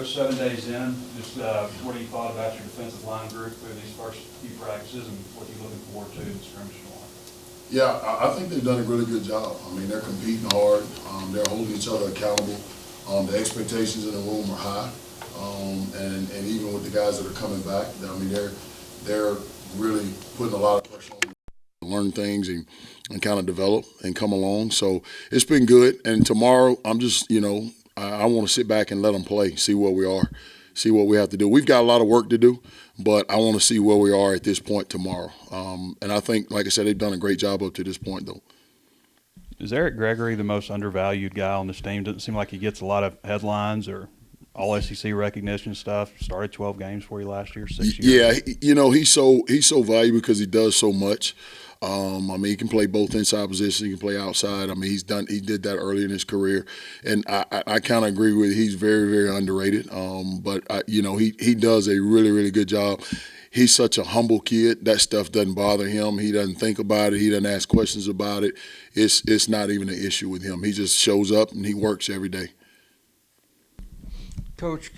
Coach, 7 days in, just what do you thought about your defensive line group through these first few practices and what you're looking forward to in scrimmage tomorrow? Yeah, I think they've done a really good job. I mean, they're competing hard. They're holding each other accountable. The expectations in the room are high. And even with the guys that are coming back, I mean, they're really putting a lot of pressure on them to learn things and kind of develop and come along. So it's been good. And tomorrow, I'm just, I want to sit back and let them play, see where we are, see what we have to do. We've got a lot of work to do, but I want to see where we are at this point tomorrow. And I think, like I said, they've done a great job up to this point, though. Is Eric Gregory the most undervalued guy on this team? Doesn't seem like he gets a lot of headlines or all SEC recognition stuff. Started 12 games for you last year, 6 years. Yeah, he's so valuable because he does so much. I mean, he can play both inside positions. He can play outside. I mean, he did that early in his career, and I kind of agree with you. He's very, very underrated. But he does a really, really good job. He's such a humble kid. That stuff doesn't bother him. He doesn't think about it. He doesn't ask questions about it. It's not even an issue with him. He just shows up and he works every day. Coach,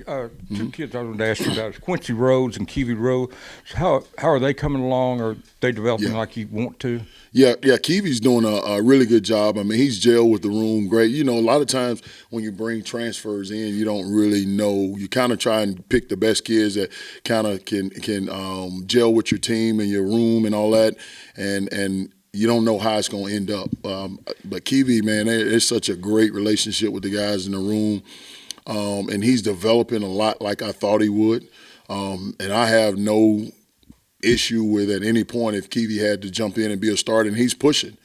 two kids I wanted to ask you about is Quincy Rhodes and Kiwi Rose. How are they coming along? Are they developing like you want to? Yeah, Kiwi's doing a really good job. I mean, he's gelled with the room great. A lot of times when you bring transfers in, you don't really know. You kind of try and pick the best kids that kind of can gel with your team and your room and all that, and you don't know how it's going to end up. But Kiwi, man, it's such a great relationship with the guys in the room. And he's developing a lot like I thought he would. And I have no issue with at any point if Kiwi had to jump in and be a starter, and he's pushing.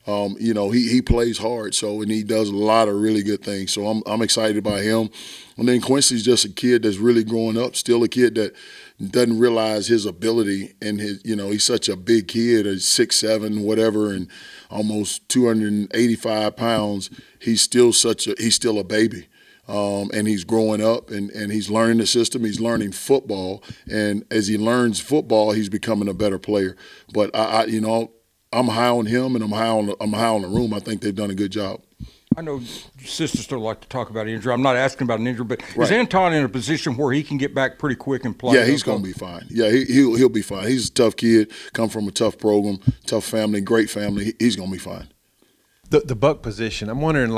He plays hard, and he does a lot of really good things. So I'm excited about him. And then Quincy's just a kid that's really growing up, still a kid that doesn't realize his ability and he's such a big kid, 6'7", whatever, and almost 285 pounds. He's still a baby. And he's growing up and he's learning the system. He's learning football, and as he learns football, he's becoming a better player. But I'm high on him, and I'm high on the room. I think they've done a good job. I know sisters still like to talk about injury. I'm not asking about an injury, but right. Is Anton in a position where he can get back pretty quick and play? Yeah, he's going to be fine. Yeah, he'll be fine. He's a tough kid, come from a tough program, tough family, great family. He's going to be fine. The buck position, I'm wondering,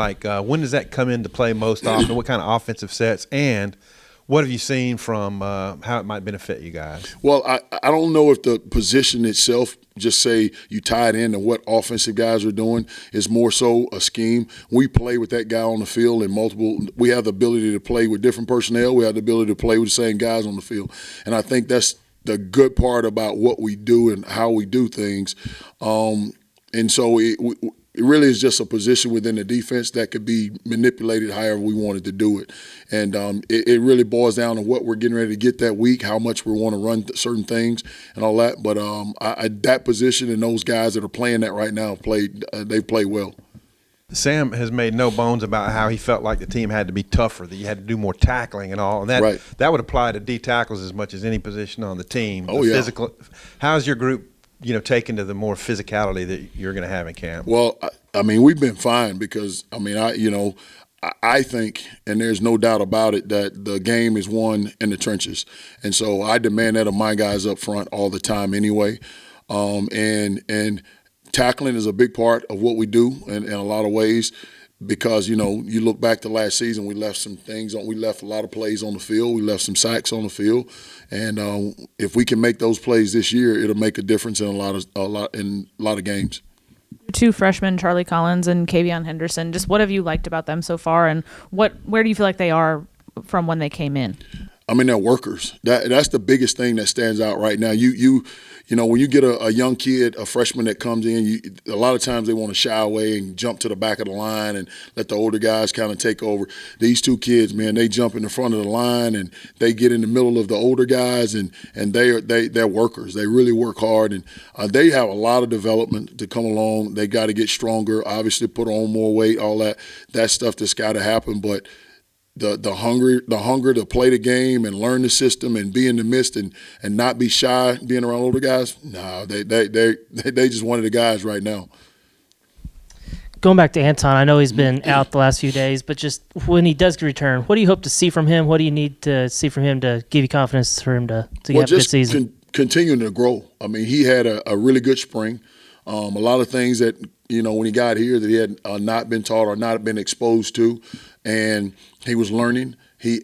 when does that come into play most often? What kind of offensive sets? And what have you seen from how it might benefit you guys? Well, I don't know if the position itself, just say you tie it into what offensive guys are doing, is more so a scheme. We play with that guy on the field in multiple – we have the ability to play with different personnel. We have the ability to play with the same guys on the field. And I think that's the good part about what we do and how we do things. And so it really is just a position within the defense that could be manipulated however we wanted to do it. And it really boils down to what we're getting ready to get that week, how much we want to run certain things and all that. But that position and those guys that are playing that right now, they play well. Sam has made no bones about how he felt like the team had to be tougher, that you had to do more tackling and all. And that would apply to D tackles as much as any position on the team. Oh, yeah. How's your group taken to the more physicality that you're going to have in camp? Well, I mean, we've been fine because, I think, and there's no doubt about it, that the game is won in the trenches. And so I demand that of my guys up front all the time anyway. And tackling is a big part of what we do in a lot of ways. Because, you look back to last season, we left some things on. We left a lot of plays on the field. We left some sacks on the field, and if we can make those plays this year, it'll make a difference in a lot of games. Two freshmen, Charlie Collins and Kavion Henderson. Just what have you liked about them so far, and where do you feel like they are from when they came in? I mean, they're workers. That's the biggest thing that stands out right now. When you get a young kid, a freshman that comes in, a lot of times they want to shy away and jump to the back of the line and let the older guys kind of take over. These two kids, man, they jump in the front of the line and they get in the middle of the older guys, and they're workers. They really work hard, and they have a lot of development to come along. They got to get stronger, obviously put on more weight, all that stuff that's got to happen, but the hunger to play the game and learn the system and be in the midst and not be shy being around older guys. No, they just one of the guys right now. going back to Anton, I know he's been out the last few days, but just when he does return, what do you hope to see from him? What do you need to see from him to give you confidence for him to have a good season? Continuing to grow. I mean, he had a really good spring. A lot of things that, when he got here that he had not been taught or not been exposed to, and he was learning.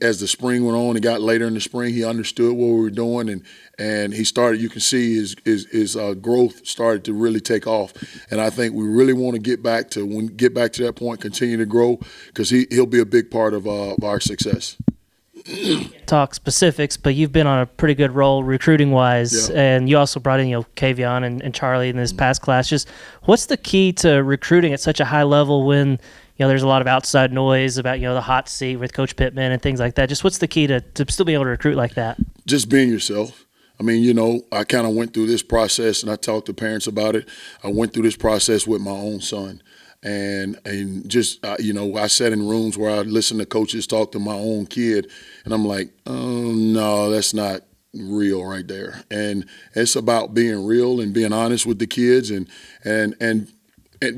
As the spring went on, he got later in the spring, he understood what we were doing, and he started. You can see his growth started to really take off, and I think we really want to get back to that point, continue to grow, because he'll be a big part of our success. Talk specifics, but you've been on a pretty good roll recruiting wise, and you also brought in Kavion and Charlie in this past class. Just what's the key to recruiting at such a high level when there's a lot of outside noise about the hot seat with Coach Pittman and things like that? Just what's the key to still be able to recruit like that? Just being yourself. I mean, I kind of went through this process, and I talked to parents about it. I went through this process with my own son. And just, I sat in rooms where I listened to coaches talk to my own kid, and I'm like, oh, no, that's not real right there. And it's about being real and being honest with the kids and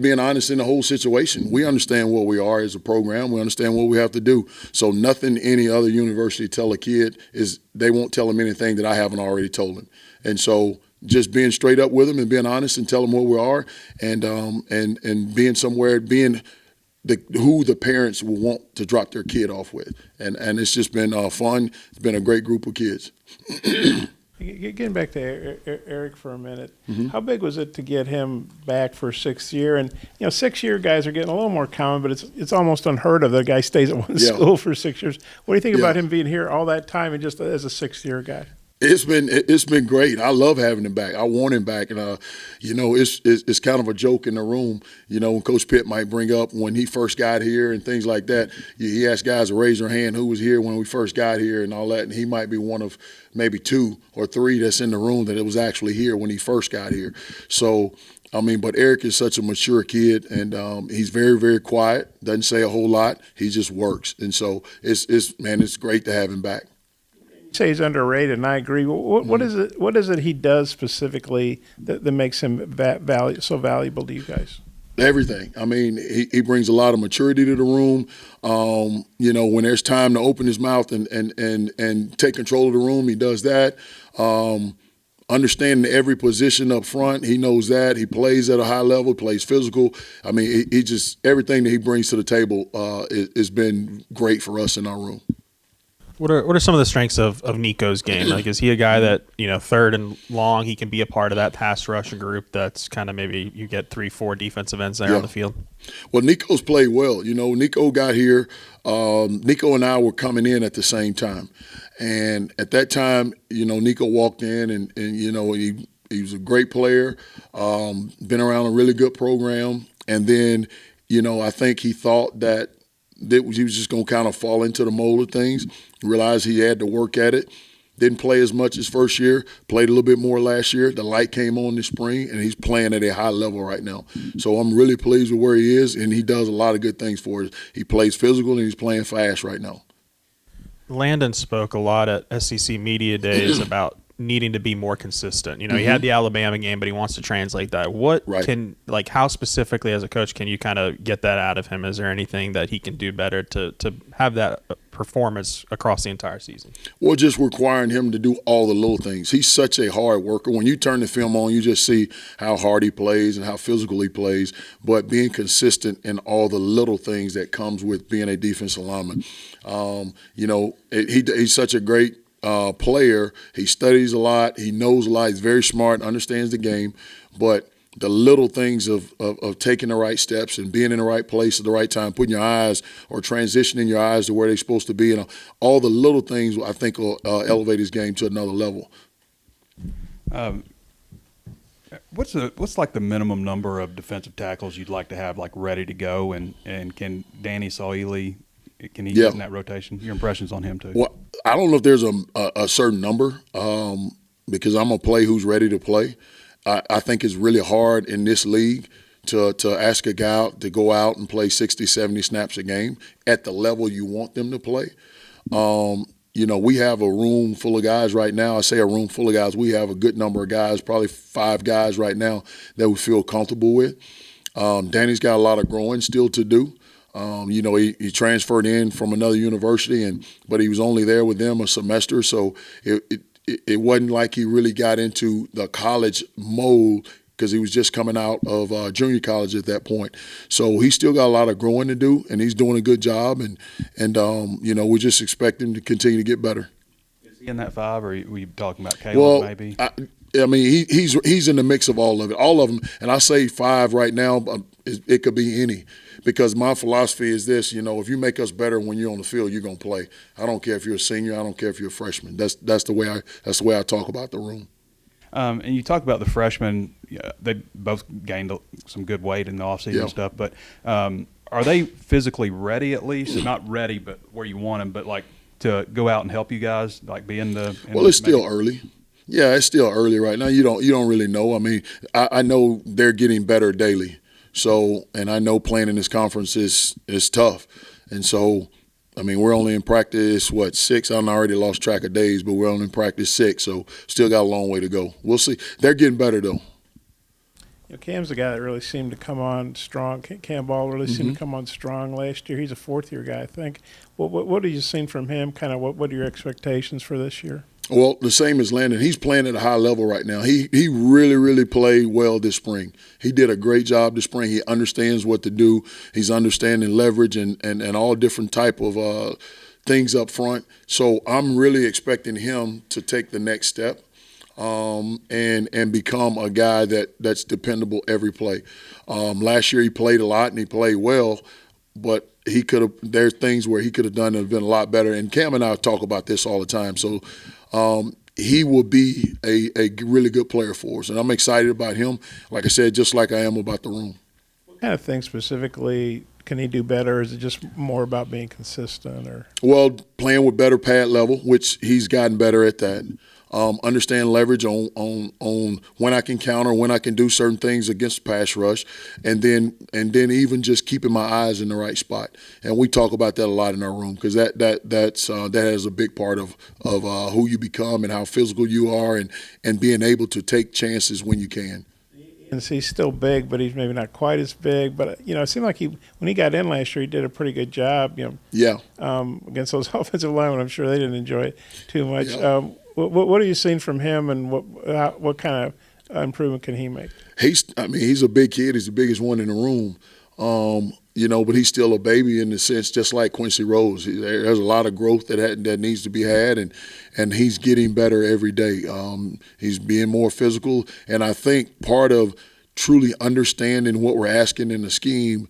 being honest in the whole situation. We understand what we are as a program. We understand what we have to do. So nothing any other university tell a kid they won't tell them anything that I haven't already told them. And so just being straight up with them and being honest and tell them where we are and being somewhere, being who the parents will want to drop their kid off with. And it's just been fun. It's been a great group of kids. Getting back to Eric for a minute, how big was it to get him back for 6th year? And 6-year guys are getting a little more common, but it's almost unheard of that a guy stays at one school for 6 years. What do you think about him being here all that time and just as a 6th-year guy? It's been great. I love having him back. I want him back, and it's kind of a joke in the room. When Coach Pitt might bring up when he first got here and things like that. He asked guys to raise their hand who was here when we first got here and all that, and he might be one of maybe 2 or 3 that's in the room that it was actually here when he first got here. So, but Eric is such a mature kid, and he's very, very quiet. Doesn't say a whole lot. He just works, and so it's great to have him back. You say he's underrated, and I agree. What is it he does specifically that makes him so valuable to you guys? Everything. I mean, he brings a lot of maturity to the room. When there's time to open his mouth and take control of the room, he does that. Understanding every position up front, he knows that. He plays at a high level, plays physical. I mean, he just everything that he brings to the table has been great for us in our room. What are some of the strengths of Nico's game? Like, is he a guy that, third and long, he can be a part of that pass rush group that's kind of maybe you get 3-4 defensive ends there on the field? Well, Nico's played well. Nico got here. Nico and I were coming in at the same time. And at that time, Nico walked in and he was a great player, been around a really good program. And then, I think he thought that he was just going to kind of fall into the mold of things, realized he had to work at it. Didn't play as much his first year, played a little bit more last year. The light came on this spring, and he's playing at a high level right now. So I'm really pleased with where he is, and he does a lot of good things for us. He plays physical, and he's playing fast right now. Landon spoke a lot at SEC Media Days about needing to be more consistent. He had the Alabama game, but he wants to translate that. How specifically as a coach can you kind of get that out of him? Is there anything that he can do better to have that performance across the entire season? Well, just requiring him to do all the little things. He's such a hard worker. When you turn the film on, you just see how hard he plays and how physical he plays, but being consistent in all the little things that comes with being a defensive lineman. He's such a great player. He studies a lot. He knows a lot. He's very smart, understands the game. But the little things of taking the right steps and being in the right place at the right time, putting your eyes or transitioning your eyes to where they're supposed to be, and all the little things I think will elevate his game to another level. What's like the minimum number of defensive tackles you'd like to have ready to go, and can Danny Saili – can he get in that rotation? Your impressions on him too? Well, I don't know if there's a certain number because I'm going to play who's ready to play. I think it's really hard in this league to ask a guy out to go out and play 60, 70 snaps a game at the level you want them to play. We have a room full of guys right now. I say a room full of guys. We have a good number of guys, probably 5 guys right now that we feel comfortable with. Danny's got a lot of growing still to do. He transferred in from another university, but he was only there with them a semester, so it wasn't like he really got into the college mode because he was just coming out of junior college at that point. So he's still got a lot of growing to do, and he's doing a good job, and we just expect him to continue to get better. Is he in that 5, or were you talking about Caleb maybe? I mean, he's in the mix of all of them. And I say 5 right now, it could be any, because my philosophy is this: if you make us better when you're on the field, you're gonna play. I don't care if you're a senior. I don't care if you're a freshman. That's the way I talk about the room. And you talk about the freshmen; they both gained some good weight in the offseason and stuff. But are they physically ready? At least not ready, but where you want them. But like to go out and help you guys, like be in the. It's still early. Yeah, it's still early right now. You don't really know. I mean, I know they're getting better daily. So, and I know playing in this conference is tough. And so, I mean, we're only in practice, 6? I already lost track of days, but we're only in practice 6. So, still got a long way to go. We'll see. They're getting better though. Cam's the guy that really seemed to come on strong. Cam Ball really seemed to come on strong last year. He's a 4th-year guy, I think. What have you seen from him? Kind of what are your expectations for this year? Well, the same as Landon. He's playing at a high level right now. He really, really played well this spring. He did a great job this spring. He understands what to do. He's understanding leverage and all different type of things up front. So I'm really expecting him to take the next step and become a guy that's dependable every play. Last year he played a lot and he played well, but there's things where he could have done and been a lot better. And Cam and I talk about this all the time. So he will be a really good player for us, and I'm excited about him. Like I said, just like I am about the room. What kind of things specifically can he do better? Or is it just more about being consistent? Well, playing with better pad level, which he's gotten better at that. Understand leverage on when I can counter, when I can do certain things against the pass rush, and then even just keeping my eyes in the right spot. And we talk about that a lot in our room, because that has a big part of who you become and how physical you are, and being able to take chances when you can. And he's still big, but he's maybe not quite as big. But it seemed like when he got in last year, he did a pretty good job. Against those offensive linemen, I'm sure they didn't enjoy it too much. Yeah. What have you seen from him, and what kind of improvement can he make? He's a big kid. He's the biggest one in the room. But he's still a baby in the sense, just like Quincy Rose. There's a lot of growth that needs to be had, and he's getting better every day. He's being more physical, and I think part of truly understanding what we're asking in the scheme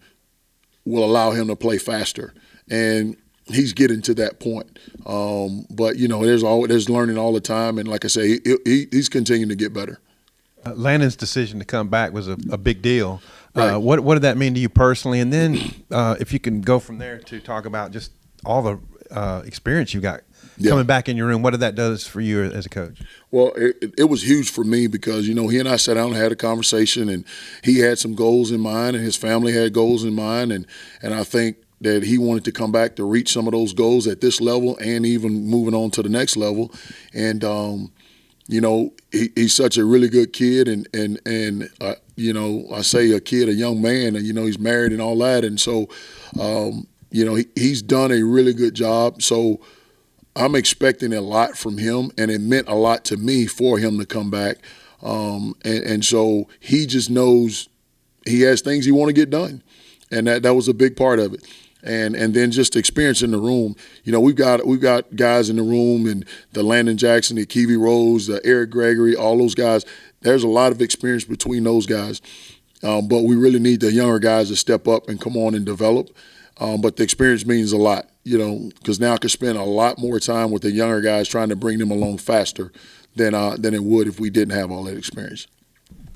will allow him to play faster. And he's getting to that point. But there's learning all the time, and like I say, he's continuing to get better. Landon's decision to come back was a big deal. Right. What did that mean to you personally? And then if you can go from there to talk about just all the experience you got coming back in your room, what did that do for you as a coach? Well, it was huge for me because, he and I sat down and had a conversation, and he had some goals in mind, and his family had goals in mind, and I think that he wanted to come back to reach some of those goals at this level and even moving on to the next level. And he's such a really good kid, and I say a kid, a young man, and he's married and all that, and so he's done a really good job. So I'm expecting a lot from him, and it meant a lot to me for him to come back. And so he just knows he has things he want to get done, and that was a big part of it. And then just the experience in the room. We've got guys in the room, and the Landon Jackson, the Kiwi Rose, the Eric Gregory, all those guys. There's a lot of experience between those guys, but we really need the younger guys to step up and come on and develop. But the experience means a lot, because now I can spend a lot more time with the younger guys trying to bring them along faster than it would if we didn't have all that experience.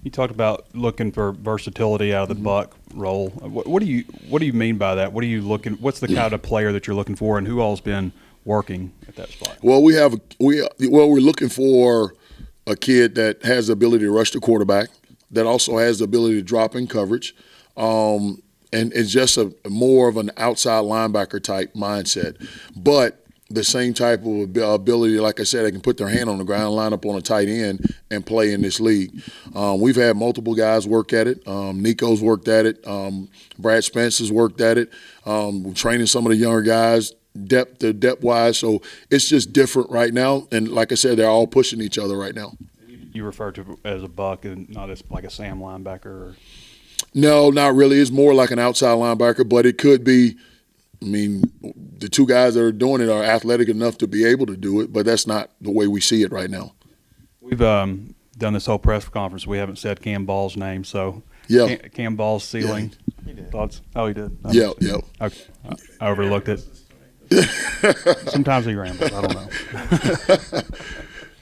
You talked about looking for versatility out of the Buck role. What do you mean by that? What are you looking? What's the kind of player that you're looking for, and who all's been working at that spot? Well, we're looking for a kid that has the ability to rush the quarterback, that also has the ability to drop in coverage, and it's just more of an outside linebacker type mindset. But the same type of ability. Like I said, they can put their hand on the ground, line up on a tight end, and play in this league. We've had multiple guys work at it. Nico's worked at it. Brad Spencer's worked at it. We're training some of the younger guys depth-wise. So it's just different right now. And like I said, they're all pushing each other right now. You refer to as a buck and not as like a Sam linebacker? Or? No, not really. It's more like an outside linebacker, but it could be. I mean, the two guys that are doing it are athletic enough to be able to do it, but that's not the way we see it right now. We've done this whole press conference. We haven't said Cam Ball's name, so yeah. Cam Ball's ceiling. Yeah. Thoughts? Oh, he did? Yeah. Okay. I overlooked it. Sometimes he rambles. I don't know.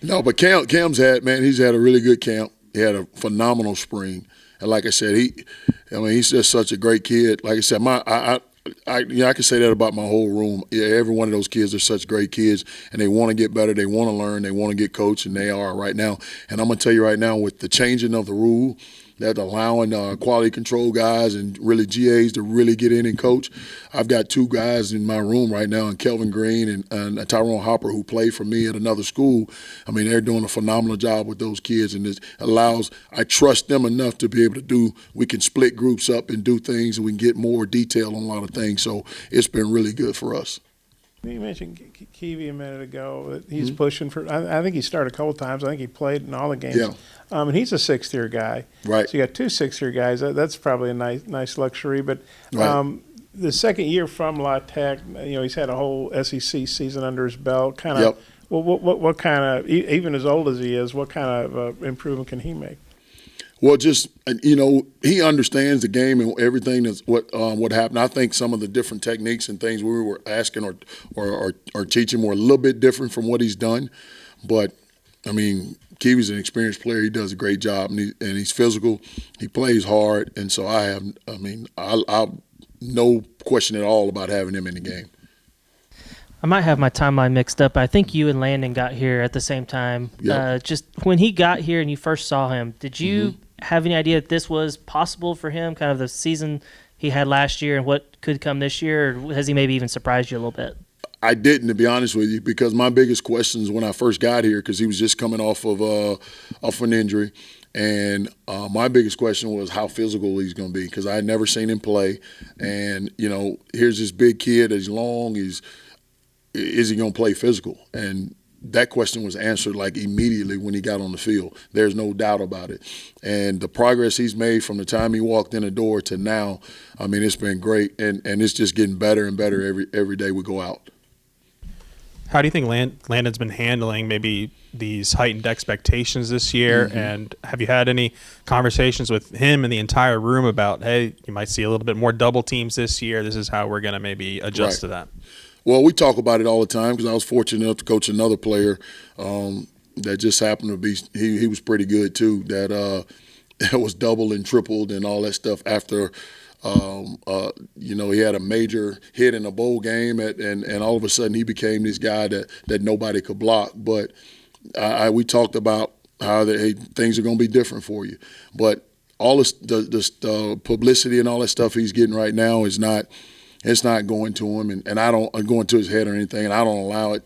No, but Cam's he's had a really good camp. He had a phenomenal spring. And like I said, he's just such a great kid. Like I said, I can say that about my whole room. Yeah, every one of those kids are such great kids, and they want to get better. They want to learn. They want to get coached, and they are right now. And I'm going to tell you right now, with the changing of the rule, that allowing quality control guys and really GAs to really get in and coach. I've got two guys in my room right now, and Kelvin Green and Tyrone Hopper, who play for me at another school. I mean, they're doing a phenomenal job with those kids, and it allows – I trust them enough to be able to do – we can split groups up and do things, and we can get more detail on a lot of things. So it's been really good for us. You mentioned Kiwi a minute ago. He's pushing for. I think he started a couple times. I think he played in all the games. Yeah. And he's a sixth-year guy. Right. So you got two sixth-year guys. That's probably a nice luxury. But right. The second year from La Tech, he's had a whole SEC season under his belt. Kind of. Yep. What kind of, even as old as he is, what kind of improvement can he make? Well, just he understands the game and everything that's what happened. I think some of the different techniques and things we were asking or teaching were a little bit different from what he's done. But I mean, Kiwi's an experienced player. He does a great job, and he's physical. He plays hard, and so I no question at all about having him in the game. I might have my timeline mixed up. I think you and Landon got here at the same time. Yep. Just when he got here and you first saw him, did you have any idea that this was possible for him, kind of the season he had last year and what could come this year? Or has he maybe even surprised you a little bit? I didn't, to be honest with you, because my biggest questions when I first got here, because he was just coming off an injury, and my biggest question was how physical he's going to be, because I had never seen him play. And, here's this big kid, he's long, is he going to play physical? And that question was answered like immediately when he got on the field. There's no doubt about it. And the progress he's made from the time he walked in the door to now, I mean, it's been great. And it's just getting better and better every day we go out. How do you think Landon's been handling maybe these heightened expectations this year? Mm-hmm. And have you had any conversations with him and the entire room about, hey, you might see a little bit more double teams this year. This is how we're going to maybe adjust to that? Well, we talk about it all the time because I was fortunate enough to coach another player that just happened to be he was pretty good too. That was doubled and tripled and all that stuff after he had a major hit in a bowl game and all of a sudden he became this guy that nobody could block. But we talked about how things are going to be different for you. But all the publicity and all that stuff he's getting right now is not. It's not going to him, and I don't go into his head or anything, and I don't allow it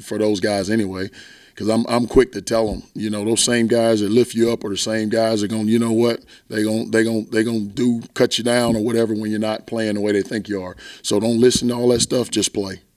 for those guys anyway, because I'm quick to tell them, those same guys that lift you up are the same guys that going, they cut you down or whatever when you're not playing the way they think you are. So don't listen to all that stuff. Just play.